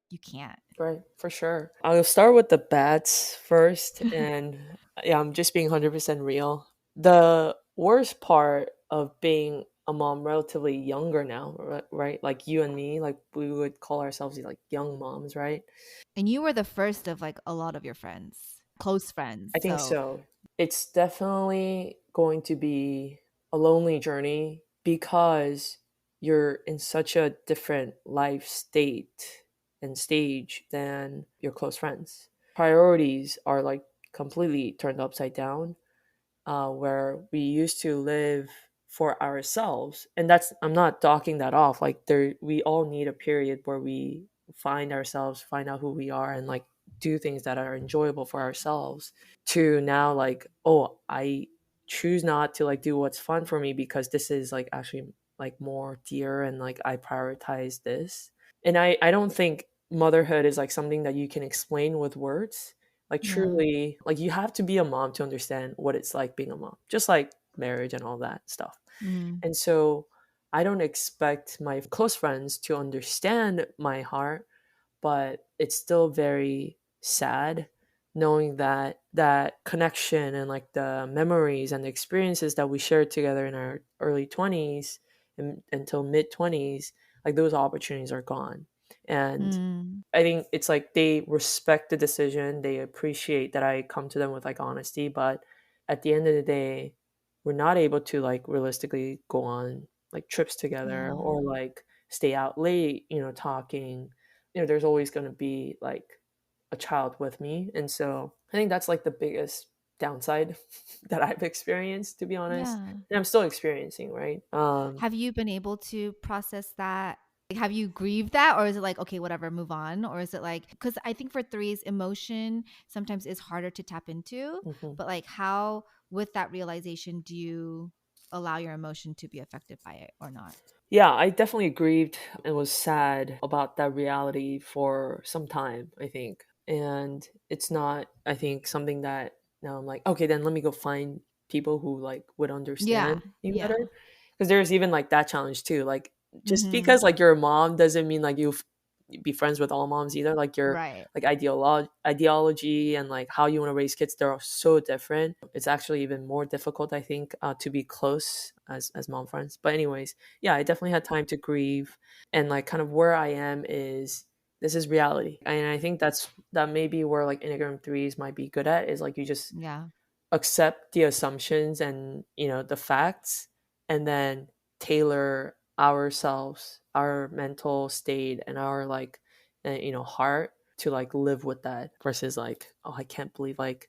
you can't? right, for sure. I'll start with the bads first, and yeah, I'm just being 100% real. The worst part of being a mom relatively younger now, right? Like you and me, like we would call ourselves like young moms, right? And you were the first of like a lot of your friends, close friends. I think So, so. It's definitely going to be a lonely journey because you're in such a different life state and stage than your close friends. Priorities are like completely turned upside down, where we used to live for ourselves. And that's, I'm not docking that off. Like there, we all need a period where we find ourselves, find out who we are, and like do things that are enjoyable for ourselves. To now, like, oh, I choose not to like do what's fun for me because this is like actually like more dear, and like I prioritize this. And I don't think motherhood is like something that you can explain with words. Like yeah. truly, like you have to be a mom to understand what it's like being a mom, just like marriage and all that stuff. Mm. And so I don't expect my close friends to understand my heart, but it's still very sad knowing that that connection and like the memories and the experiences that we shared together in our early 20s and until mid 20s, like those opportunities are gone. And Mm. I think it's like they respect the decision. They appreciate that I come to them with like honesty, but at the end of the day, we're not able to like realistically go on like trips together Yeah. or like stay out late, talking. There's always going to be like a child with me. And so I think that's like the biggest downside that I've experienced, to be honest. Yeah. And I'm still experiencing, right? Have you been able to process that? Like, have you grieved that? Or is it like, okay, whatever, move on? Or is it like, because I think for threes, emotion sometimes is harder to tap into. Mhm. But like, how, with that realization, do you allow your emotion to be affected by it or not? Yeah, I definitely grieved and was sad about that reality for some time, I think. And it's not, I think, something that now I'm like, okay, then let me go find people who like would Yeah. understand me better. Yeah. Because there's even like that challenge too. Like just Mm-hmm. because like you're a mom doesn't mean like you be friends with all moms either. Like your Right. like ideology and like how you want to raise kids, they're so different. It's actually even more difficult, I think, to be close as mom friends. But anyways, yeah, I definitely had time to grieve, and like kind of where I am is this is reality, and I think that may be where like Enneagram threes might be good at, is like you just Yeah. accept the assumptions and the facts, and then tailor ourselves, our mental state, and our like heart to like live with that, versus like, oh, I can't believe like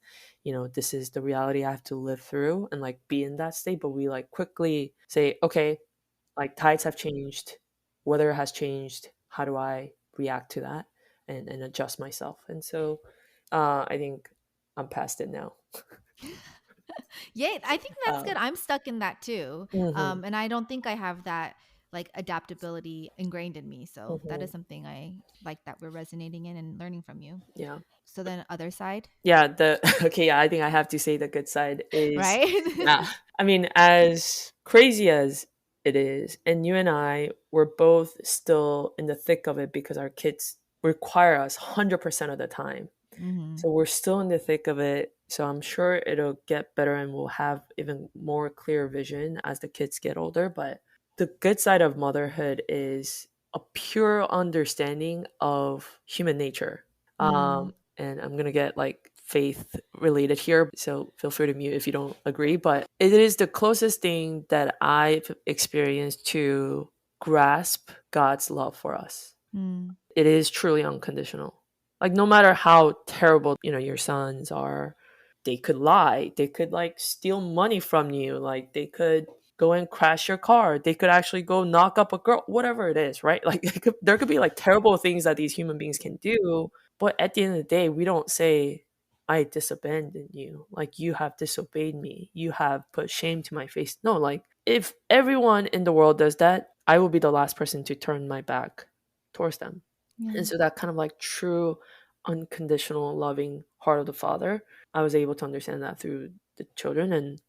this is the reality I have to live through, and like be in that state. But we like quickly say, okay, like tides have changed, weather has changed, how do I react to that, and adjust myself. And so I think I'm past it now. Yeah, I think that's good. um, I'm stuck in that too. mhm. And I don't think I have that. like adaptability ingrained in me. So that is Hmm. something I like that we're resonating in and learning from you. Yeah. So then other side, Yeah, the okay, yeah, I think I have to say the good side is, right? yeah. I mean, as crazy as it is, and you and I were both still in the thick of it because our kids require us 100% of the time. Mm-hmm. So we're still in the thick of it. So I'm sure it'll get better and we'll have even more clear vision as the kids get older. But the good side of motherhood is a pure understanding of human nature. Mm, And I'm gonna get like faith related here, so feel free to mute if you don't agree. But it is the closest thing that I've experienced to grasp God's love for us. mm, It is truly unconditional. Like no matter how terrible, your sons are, they could lie, they could like steal money from you, like they could go and crash your car, they could actually go knock up a girl, whatever it is, right? Like there could be like terrible things that these human beings can do, but at the end of the day, we don't say, I disabandoned you, like you have disobeyed me, you have put shame to my face. No, like if everyone in the world does that, I will be the last person to turn my back towards them. yeah. And so that kind of like true unconditional loving heart of the father, I was able to understand that through the children, and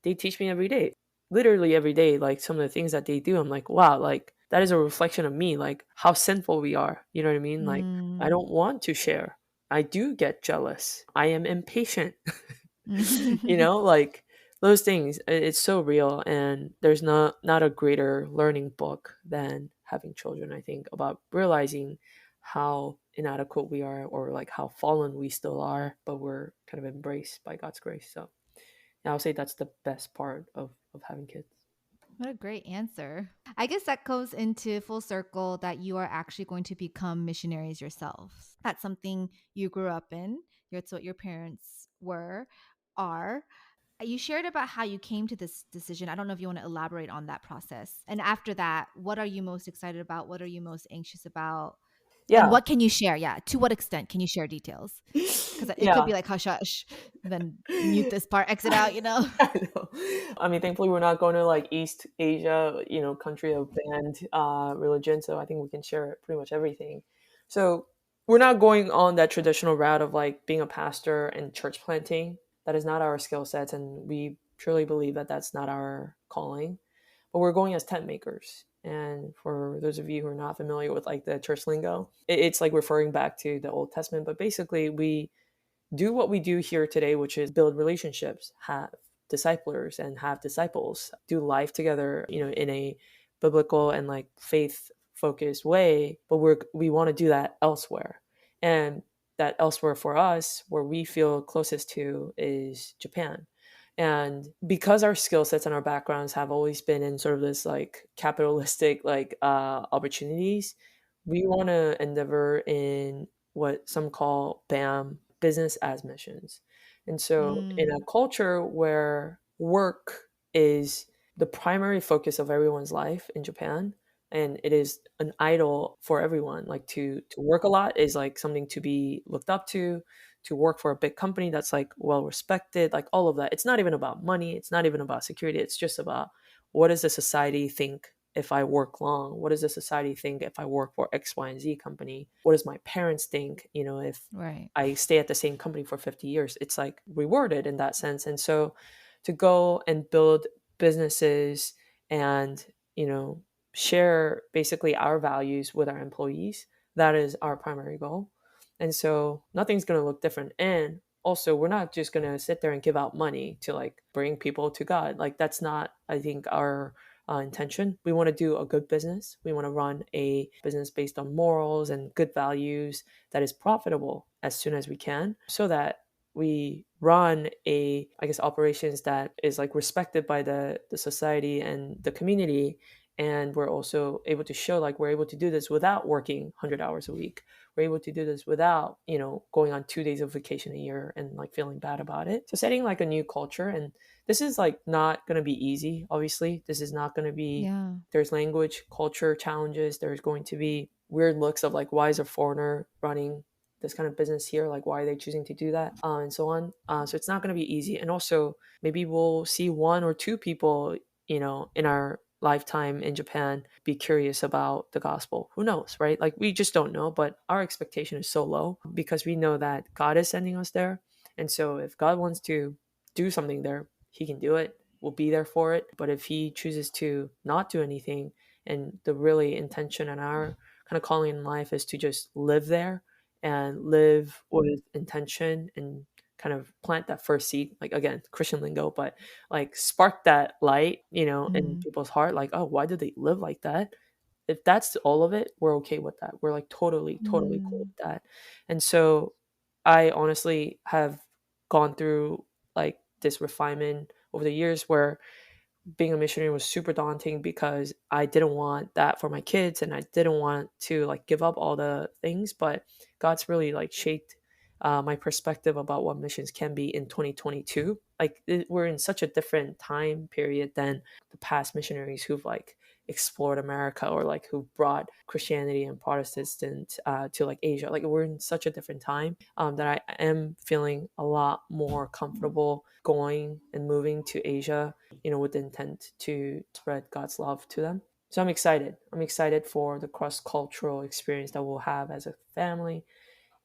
they teach me every day. Literally every day, like some of the things that they do, I'm like, wow, like that is a reflection of me, like how sinful we are. You know what I mean? Like I Mm. don't want to share. I do get jealous. I am impatient. Mm. Like those things, it's so real, and there's not a greater learning book than having children, I think, about realizing how inadequate we are, or like how fallen we still are, but we're kind of embraced by God's grace. So yeah, I'll say that's the best part of having kids. What a great answer. I guess that goes into full circle that you are actually going to become missionaries yourselves. That's something you grew up in. That's what your parents are. You shared about how you came to this decision. I don't know if you want to elaborate on that process. And after that, what are you most excited about? What are you most anxious about? And Yeah. what can you share? Yeah. To what extent can you share details? Because it could Yeah. be like hush hush, then mute this part, exit out, you know? I know. I mean, thankfully, we're not going to like East Asia, country of banned religion. So I think we can share pretty much everything. So we're not going on that traditional route of like being a pastor and church planting. That is not our skill sets. And we truly believe that that's not our calling. But we're going as tent makers. And for those of you who are not familiar with like the church lingo, it's like referring back to the Old Testament. But basically, we do what we do here today, which is build relationships, have disciplers and have disciples, do life together, in a biblical and like faith focused way. But we want to do that elsewhere. And that elsewhere for us, where we feel closest to, is Japan. And because our skill sets and our backgrounds have always been in sort of this like capitalistic like opportunities, we want to endeavor in what some call BAM, business as missions. And so, in a Mm, culture where work is the primary focus of everyone's life in Japan, and it is an idol for everyone, like to work a lot is like something to be looked up to work for a big company that's like well respected, like all of that. It's not even about money, it's not even about security, it's just about what does the society think if I work long? What does the society think if I work for X, Y, and Z company? What does my parents think, if right. I stay at the same company for 50 years? It's like rewarded in that sense. And so to go and build businesses and, share basically our values with our employees, that is our primary goal. And so nothing's going to look different. And also, we're not just going to sit there and give out money to like bring people to God. Like, that's not, I think, our intention. We want to do a good business. We want to run a business based on morals and good values that is profitable as soon as we can, so that we run a, I guess, operations that is like respected by the society and the community. And we're also able to show like we're able to do this without working 100 hours a week. We're able to do this without, going on 2 days of vacation a year and like feeling bad about it. So setting like a new culture, and this is like not going to be easy. Obviously, this is not going to be, Yeah. there's language culture challenges, there's going to be weird looks of like, why is a foreigner running this kind of business here, like why are they choosing to do that, and so on. So it's not going to be easy. And also maybe we'll see one or two people, in our lifetime in Japan be curious about the gospel. Who knows, right? Like we just don't know, but our expectation is so low because we know that God is sending us there. And so if God wants to do something there, he can do it. We'll be there for it. But if he chooses to not do anything, and the really intention and our kind of calling in life is to just live there and live with intention and kind of plant that first seed, like again, Christian lingo, but like spark that light, in Mm. people's heart, like, oh, why do they live like that? If that's all of it, we're okay with that. We're like totally, totally cool Mm. with that. And so I honestly have gone through like this refinement over the years where being a missionary was super daunting because I didn't want that for my kids and I didn't want to like give up all the things. But God's really like shaped my perspective about what missions can be in 2022. Like we're in such a different time period than the past missionaries who've like explored America or like who brought Christianity and Protestant to like Asia. Like we're in such a different time that I am feeling a lot more comfortable going and moving to Asia, with the intent to spread God's love to them. So I'm excited. I'm excited for the cross cultural experience that we'll have as a family.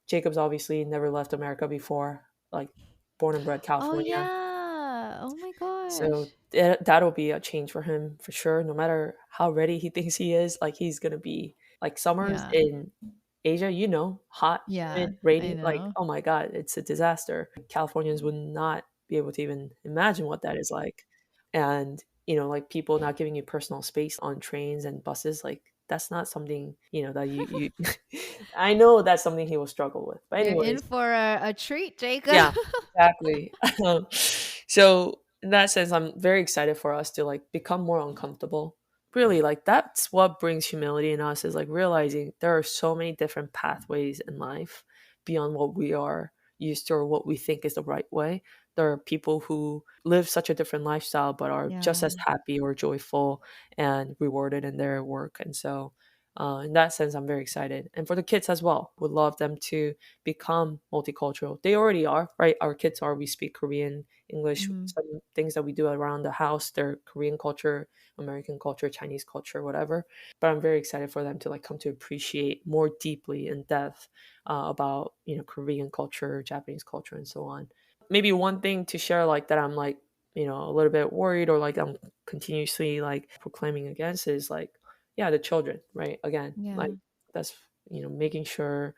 Jacob's obviously never left America before, like born and bred Oh California. yeah. Oh my So gosh. that'll be a change for him for sure. No matter how ready he thinks he is, like he's gonna be like summers Yeah. in Asia, hot, Yeah, humid, I rainy. Like, know. oh my God, it's a disaster. Californians would not be able to even imagine what that is like. And, like people not giving you personal space on trains and buses, like that's not something, that you I know that's something he will struggle with. But You're in anyways, for a treat, Jacob. yeah, exactly. So in that sense, I'm very excited for us to like become more uncomfortable. Really, like that's what brings humility in us is like realizing there are so many different pathways in life beyond what we are used to or what we think is the right way. There are people who live such a different lifestyle but are just Yeah. as happy or joyful and rewarded in their work. And so, in that sense, I'm very excited. And for the kids as well, would love them to become multicultural. They already are, right? Our kids are. We speak Korean, English. Mhm. Some things that we do around the house, they're Korean culture, American culture, Chinese culture, whatever. But I'm very excited for them to like come to appreciate more deeply in depth about Korean culture, Japanese culture, and so on. Maybe one thing to share like that I'm like a little bit worried or like I'm continuously like proclaiming against is like yeah the children, right? Again, like Yeah. that's making sure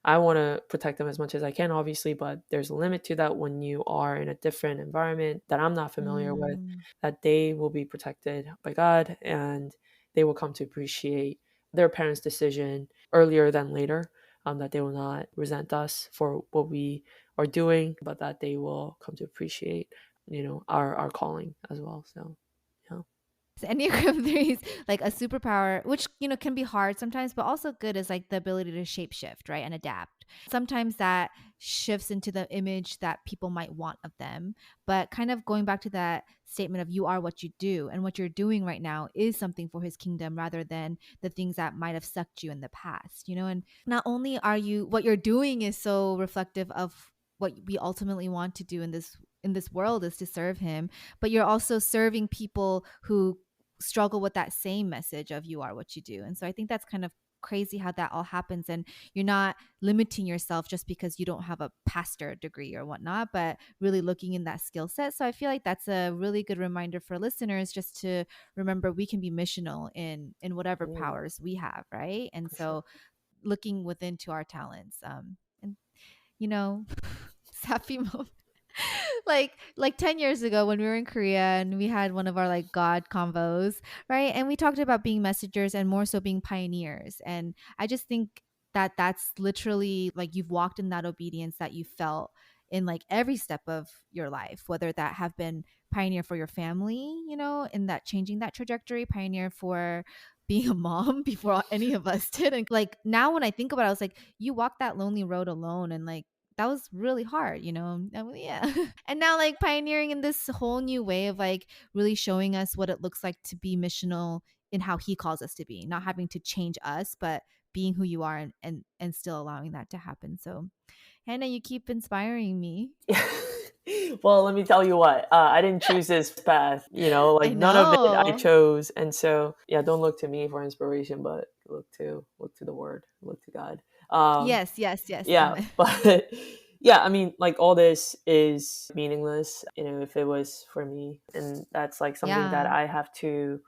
I want to protect them as much as I can, obviously, but there's a limit to that when you are in a different environment that I'm not familiar with, Mm. that they will be protected by God and they will come to appreciate their parents' decision earlier than later, that they will not resent us for what we are doing, but that they will come to appreciate, our calling as well. So, yeah. Enneagram 3 is like a superpower, which, can be hard sometimes, but also good is like the ability to shape shift, right? And adapt. Sometimes that shifts into the image that people might want of them. But kind of going back to that statement of you are what you do, and what you're doing right now is something for his kingdom rather than the things that might have sucked you in the past, And not only are what you're doing is so reflective of what we ultimately want to do in this world is to serve him, but you're also serving people who struggle with that same message of you are what you do. And so I think that's kind of crazy how that all happens. And you're not limiting yourself just because you don't have a pastor degree or whatnot, but really looking in that skill set. So I feel like that's a really good reminder for listeners just to remember we can be missional in whatever Mm, powers we have, right? And for sure. so looking within to our talents. And you know, sappy moment. Like 10 years ago when we were in Korea and we had one of our like God convos, right? And we talked about being messengers and more so being pioneers. And I just think that that's literally like you've walked in that obedience that you felt in like every step of your life, whether that have been pioneer for your family, in that changing that trajectory, pioneer for being a mom before any of us did. And like now when I think about it, I was like, you walked that lonely road alone and like that was really hard, yeah. And now like pioneering in this whole new way of like really showing us what it looks like to be missional in how he calls us to be, not having to change us, but being who you are and still allowing that to happen. So Hannah, you keep inspiring me. Well, let me tell you what. I didn't choose this path. Like I none of it I know. chose, and so yeah, don't look to me for inspiration, but look to the Word, look to God. Um, Yes, yes, yes. yeah, Amen. but yeah, I mean, like all this is meaningless. If it was for me, and that's like something that Yeah. I have to,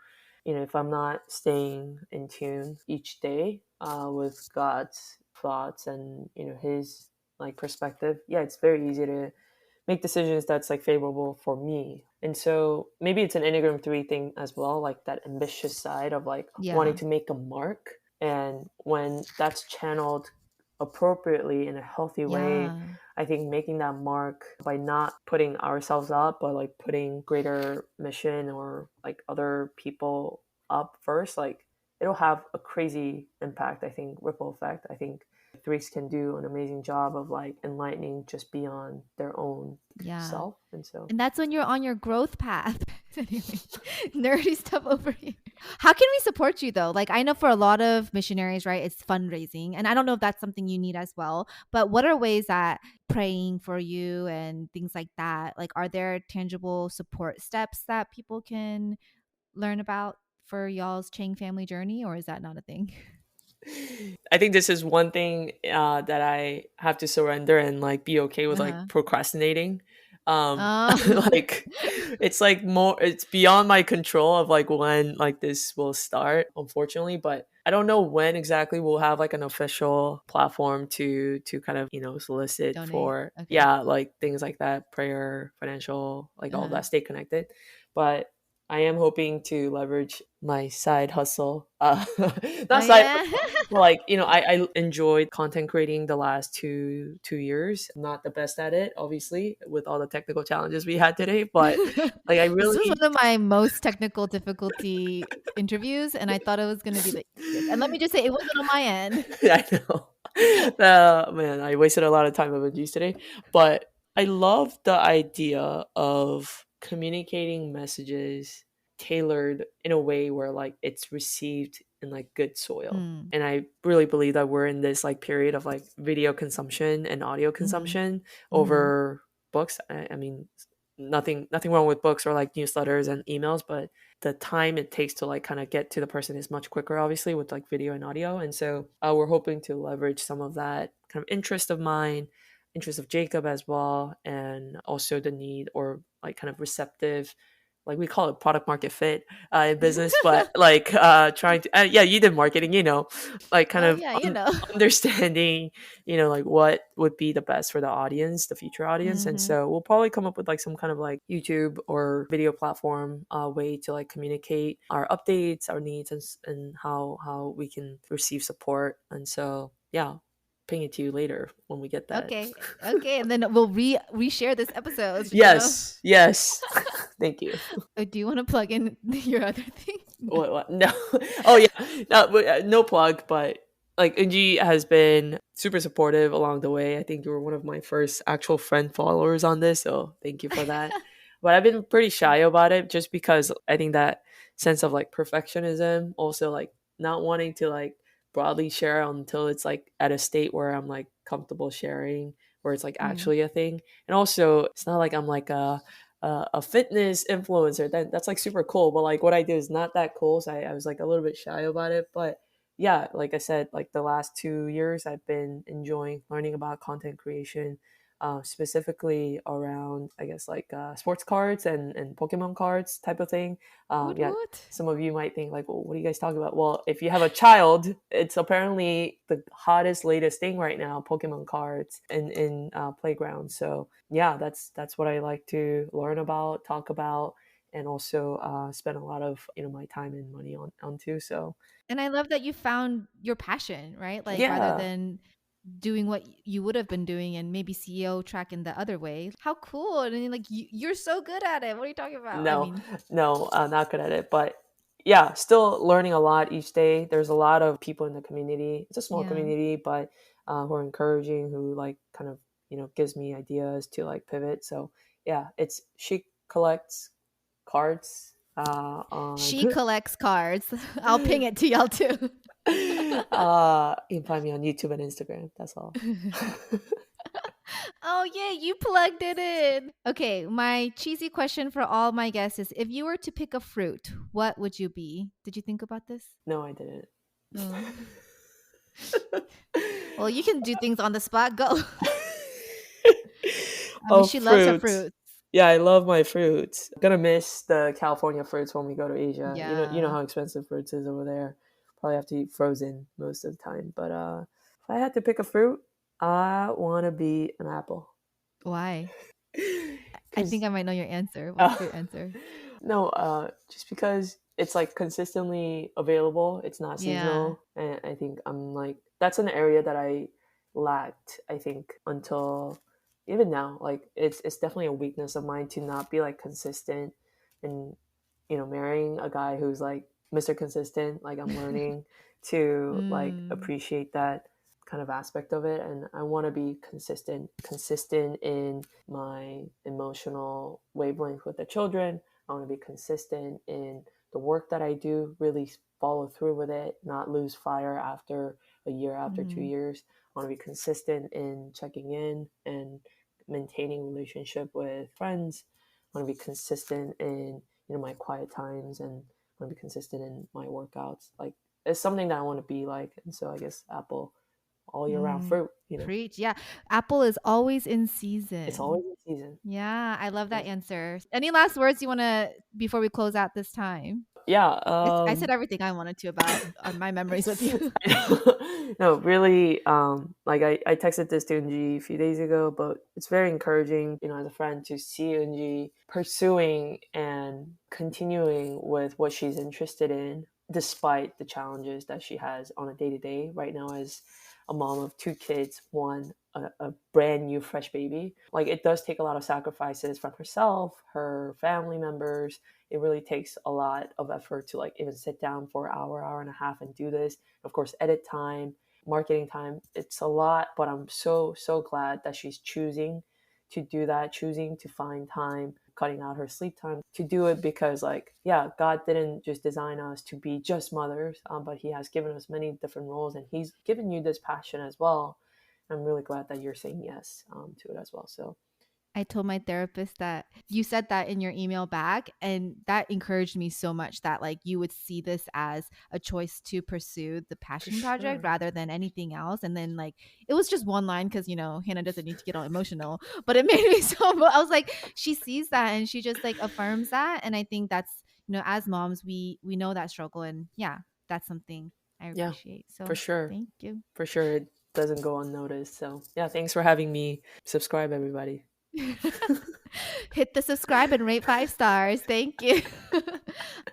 if I'm not staying in tune each day with God's thoughts and His like perspective. Yeah, it's very easy to make decisions that's like favorable for me. And so maybe it's an Enneagram 3 thing as well, like that ambitious side of like wanting Yeah. to make a mark. And when that's channeled appropriately in a healthy way, Yeah. I think making that mark by not putting ourselves up, but like putting greater mission or like other people up first, like it'll have a crazy impact. I think ripple effect. I think threes can do an amazing job of like enlightening just beyond their own Yeah. self. And so And that's when you're on your growth path. Anyway, nerdy stuff over here. How can we support you though? Like I know for a lot of missionaries, right, it's fundraising. And I don't know if that's something you need as well, but what are ways that praying for you and things like that? Like are there tangible support steps that people can learn about for y'all's Chang family journey, or is that not a thing? I think this is one thing that I have to surrender and like be okay with like Uh-huh. procrastinating. Oh. Like it's like more it's beyond my control of like when like this will start, unfortunately, but I don't know when exactly we'll have like an official platform to kind of, solicit Donate. for Okay. yeah, like things like that, prayer, financial, like all of Uh-huh. that, stay connected. But I am hoping to leverage my side hustle. Oh Not side yeah. well, like I enjoyed content creating the last two years. I'm not the best at it, obviously, with all the technical challenges we had today. But like I This was really, one of my most technical difficulty interviews, and I thought it was gonna be the easiest. And let me just say, it wasn't on my end. I know, man, I wasted a lot of time with these today. But I love the idea of communicating messages tailored in a way where like it's received in like good soil. Mm, And I really believe that we're in this like period of like video consumption and audio mhm, consumption mhm. over books. I mean, nothing wrong with books or like newsletters and emails, but the time it takes to like kind of get to the person is much quicker, obviously, with like video and audio. And so we're hoping to leverage some of that kind of interest of mine, interest of Jacob as well, and also the need or like kind of receptive, like we call it product market fit in business, but like trying to yeah, you did marketing, like kind Oh of yeah, you know. understanding, like what would be the best for the audience, the future audience. And Mhm. so we'll probably come up with like some kind of like YouTube or video platform way to like communicate our updates, our needs, and how we can receive support. And so yeah, ping it to you later when we get that. Okay, okay, and then we'll reshare this episode. Yes. Thank you. Do you want to plug in your other thing? No. What? No. Oh yeah. No plug, but like Eunjoy has been super supportive along the way. I think you were one of my first actual friend followers on this, so thank you for that. But I've been pretty shy about it just because I think that sense of like perfectionism, also like not wanting to like broadly share until it's like at a state where I'm like comfortable sharing, where it's like Mm. actually a thing. And also, it's not like I'm like a fitness influencer. That's like super cool, but like what I do is not that cool. So I was like a little bit shy about it. But yeah, like I said, like the last 2 years, I've been enjoying learning about content creation, specifically around, I guess, like sports cards and Pokemon cards type of thing. What Yeah, what? some of you might think like, well, what are you guys talking about? Well, if you have a child, it's apparently the hottest, latest thing right now, Pokemon cards in playgrounds. So yeah, that's what I like to learn about, talk about, and also spend a lot of my time and money onto. So And I love that you found your passion, right? Like rather yeah, than doing what you would have been doing and maybe CEO track in the other way. How cool. And then, like you're so good at it. What are you talking about? I no, mean, no, not good at it, but yeah, still learning a lot each day. There's a lot of people in the community. It's a small yeah. community, but who are encouraging, who like kind of gives me ideas to like pivot. So yeah, it's she collects cards on She collects cards. I'll ping it to y'all too. you can find me on YouTube and Instagram. That's all. Oh, yeah, you plugged it in. Okay, my cheesy question for all my guests is if you were to pick a fruit, what would you be? Did you think about this? No, I didn't. Oh. Well, you can do things on the spot. Go. I mean, Oh, she loves her fruits. fruits. Yeah, I love my fruits. Gonna miss the California fruits when we go to Asia. You know Yeah. how expensive fruits is over there. Probably have to eat frozen most of the time. But if I had to pick a fruit, I want to be an apple. Why? I think Cause I might know your answer. uh, What's your answer? no, just because it's like consistently available. It's not Yeah. seasonal, and I think I'm like that's an area that I lacked. I think until even now, like it's definitely a weakness of mine to not be like consistent, and marrying a guy who's like Mr. Consistent. Like I'm learning to like Mm, appreciate that kind of aspect of it, and I want to be consistent in my emotional wavelength with the children. I want to be consistent in the work that I do, really follow through with it, not lose fire after a year, after two mhm, years. I want to be consistent in checking in and maintaining relationship with friends. I want to be consistent in my quiet times, and I want to be consistent in my workouts. Like it's something that I want to be like, and so I guess apple all year round mhm. fruit. Preach. Yeah. Apple is always in It's season. always in season. Yeah, I love that Yeah. answer. Any last words you want to before we close out this time? Yeah. I said everything I wanted to about my memories with you. No, really, like I texted this to Eunji a few days ago, but it's very encouraging, as a friend to see Eunji pursuing and continuing with what she's interested in, despite the challenges that she has on a day to day right now as a mom of two kids, one a brand new fresh baby. Like it does take a lot of sacrifices from herself, her family members. It really takes a lot of effort to like even sit down for an hour and a half and do this. Of course, edit time, marketing time. It's a lot, but I'm so glad that she's choosing to do that, choosing to find time, cutting out her sleep time to do it because, like, yeah, God didn't just design us to be just mothers, but He has given us many different roles, and He's given you this passion as well. I'm really glad that you're saying yes to it as well. So I told my therapist that you said that in your email back, and that encouraged me so much that like you would see this as a choice to pursue the for passion project sure, rather than anything else. And then like it was just one line because Hannah doesn't need to get all emotional, but it made me so. I was like, she sees that and she just like affirms that, and I think that's as moms we know that struggle, and yeah, that's something I yeah, appreciate. for So sure, thank you. for sure, it doesn't go unnoticed. So yeah, thanks for having me. Subscribe, everybody. Hit the subscribe and rate 5 stars. Thank you.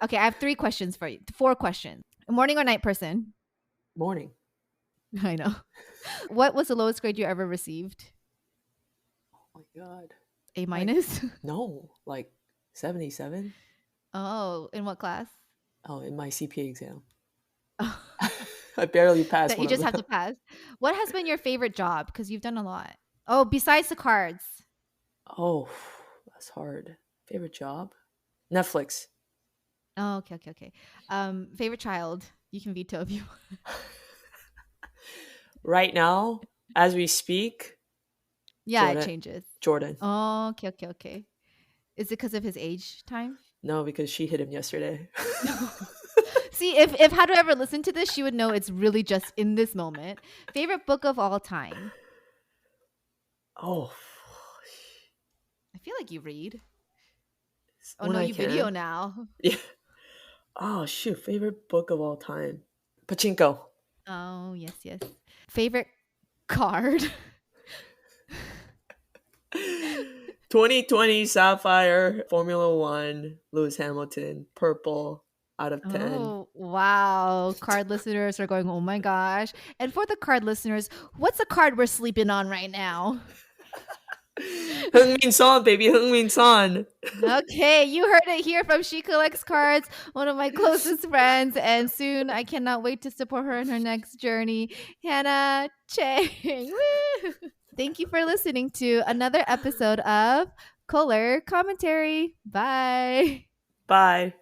Okay, I have 3 questions for you. 4 questions. Morning or night person? Morning. I know. What was the lowest grade you ever received? Oh my god. A Like minus? no, like 77. Oh, in what class? Oh, in my CPA exam. Oh, I barely passed that one you of just have to them. pass. What has been your favorite job? Because you've done a lot. Oh, besides the cards. Oh, that's hard. Favorite job? Netflix. Oh, okay, okay, okay. Favorite child. You can veto if you want. Right now, as we speak, Yeah, it Jordan. changes. Jordan. Oh, okay, okay, okay. Is it because of his age time? No, because she hit him yesterday. See, if how to ever listen to this, she would know it's really just in this moment. Favorite book of all time. Oh, I feel like you read. Oh when no, I you video can. now. Yeah. Oh shoot, favorite book of all time. Pachinko. Oh yes, yes. Favorite card. 2020 Sapphire Formula One, Lewis Hamilton, purple out of 10. Oh wow. Card listeners are going, oh my gosh. And for the card listeners, what's the card we're sleeping on right now? Heung Min Son, baby, Heung Min Son. Okay, you heard it here from She Collects Cards, one of my closest friends, and soon I cannot wait to support her in her next journey, Hannah Chang. Woo! Thank you for listening to another episode of Color Commentary. Bye. Bye.